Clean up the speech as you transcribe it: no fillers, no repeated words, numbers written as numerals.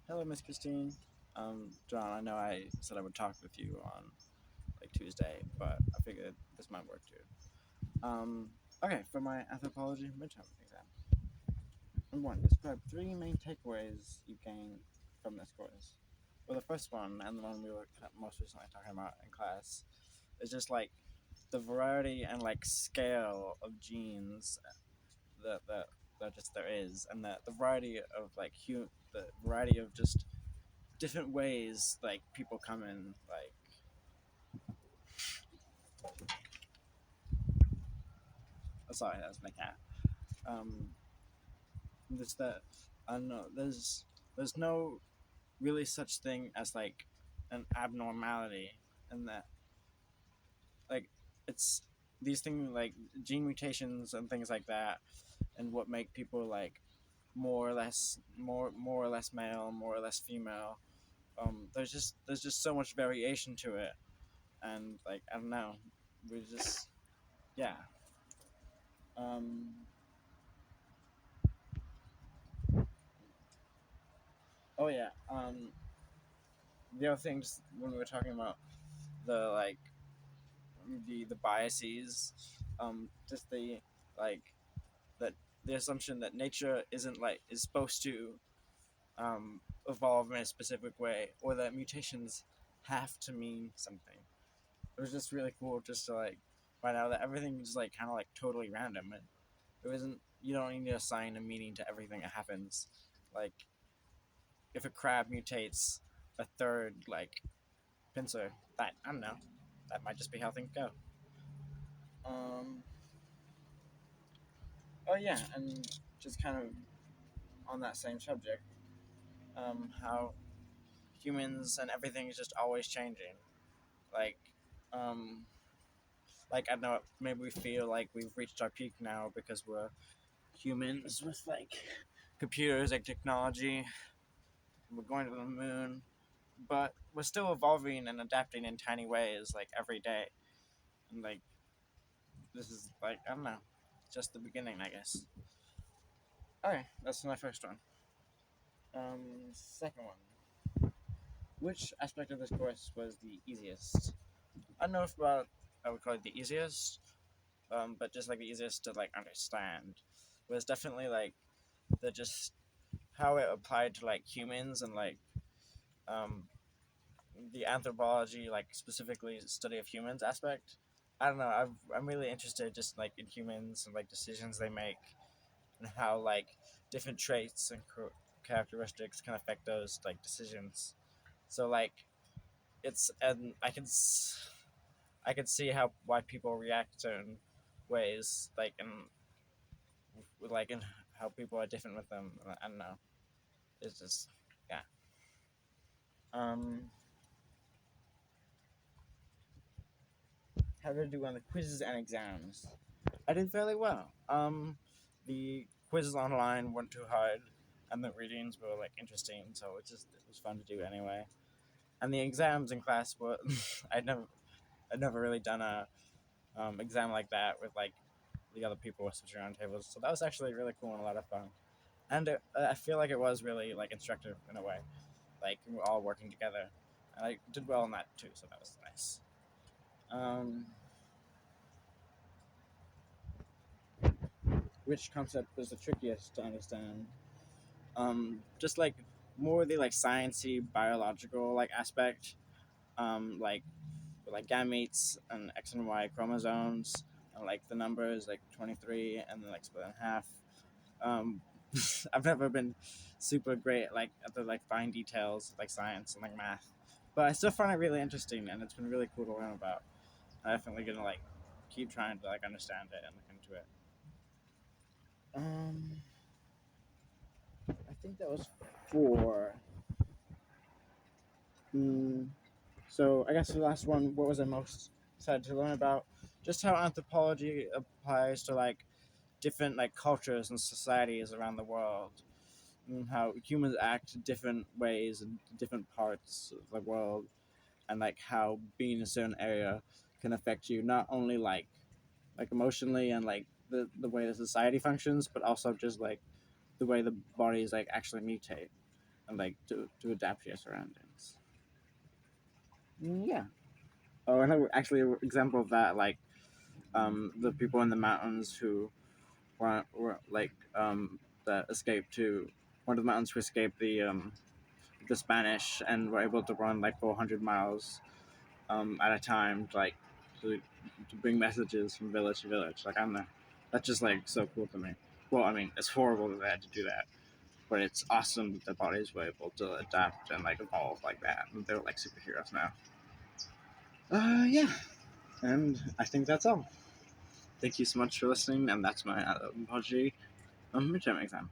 Hello, Miss Christine. John, I know I said I would talk with you on like Tuesday, but I figured this might work too. Okay, for my anthropology midterm exam. Number one, describe three main takeaways you gain from this course. Well, the first one, and the one we were most recently talking about in class, is just like the variety and like scale of genes that just there is, and the variety of like the variety of just different ways like people come in like sorry, that's my cat. um just that I don't know, there's no really such thing as like an abnormality, and that like it's these things like gene mutations and things like that, and what make people like more or less male, more or less female. There's just so much variation to it, and like I don't know, we just yeah. um Oh yeah. The other things when we were talking about the like the biases, just the like that the assumption that nature isn't like is supposed to evolve in a specific way, or that mutations have to mean something. It was just really cool just to like find out that everything is like kind of like totally random. It wasn't. You don't need to assign a meaning to everything that happens. Like if a crab mutates a third like pincer, that I don't know. That might just be how things go. Um. Oh yeah, and just kind of on that same subject, how humans and everything is just always changing. Like, um, like I don't know, maybe we feel like we've reached our peak now because we're humans with like computers, like technology. We're going to the moon, but we're still evolving and adapting in tiny ways, like every day. And like this is like I don't know, just the beginning, I guess. Okay, that's my first one. Second one. Which aspect of this course was the easiest? I don't know if about I would call it the easiest, but just like the easiest to like understand. It was definitely like the just how it applied to like humans and like um, the anthropology, like specifically study of humans aspect. I don't know. I'm really interested just like in humans and like decisions they make, and how like different traits and characteristics can affect those like decisions. So like it's and I can see how why people react certain ways, like and how people are different with them. I don't know. It's just yeah. Um, how did I do on the quizzes and exams? I did fairly well. The quizzes online weren't too hard, and the readings were like interesting, so it was fun to do anyway. And the exams in class were I'd never really done a exam like that with like the other people were sitting around tables, so that was actually really cool and a lot of fun. And I feel like it was really like instructive in a way, like we were all working together, and I did well in that too, so that was nice. Um, which concept was the trickiest to understand? Just like more the like sciencey biological like aspect, like like gametes and X and Y chromosomes, and like the numbers like 23 and then like split in half. Um, I've never been super great like at the like fine details like science and like math, but I still find it really interesting, and it's been really cool to learn about. I'm definitely gonna like keep trying to like understand it and look into it. Um, I think that was four. Mm, so I guess the last one, what was I most excited to learn about? Just how anthropology applies to like different like cultures and societies around the world, and how humans act different ways in different parts of the world, and like how being in a certain area can affect you not only like emotionally and like the way the society functions, but also just like the way the bodies like actually mutate. and like to adapt to your surroundings. Yeah. Oh, another actually example of that, like the people in the mountains who were like that escaped to one of the mountains who escaped the Spanish and were able to run like 400 miles at a time, like to, to bring messages from village to village. Like I'm, that's just like so cool to me. Well, I mean, it's horrible that they had to do that, but it's awesome that their bodies were able to adapt and like evolve like that. And they're like superheroes now. Yeah, and I think that's all. Thank you so much for listening, and that's my biology midterm exam.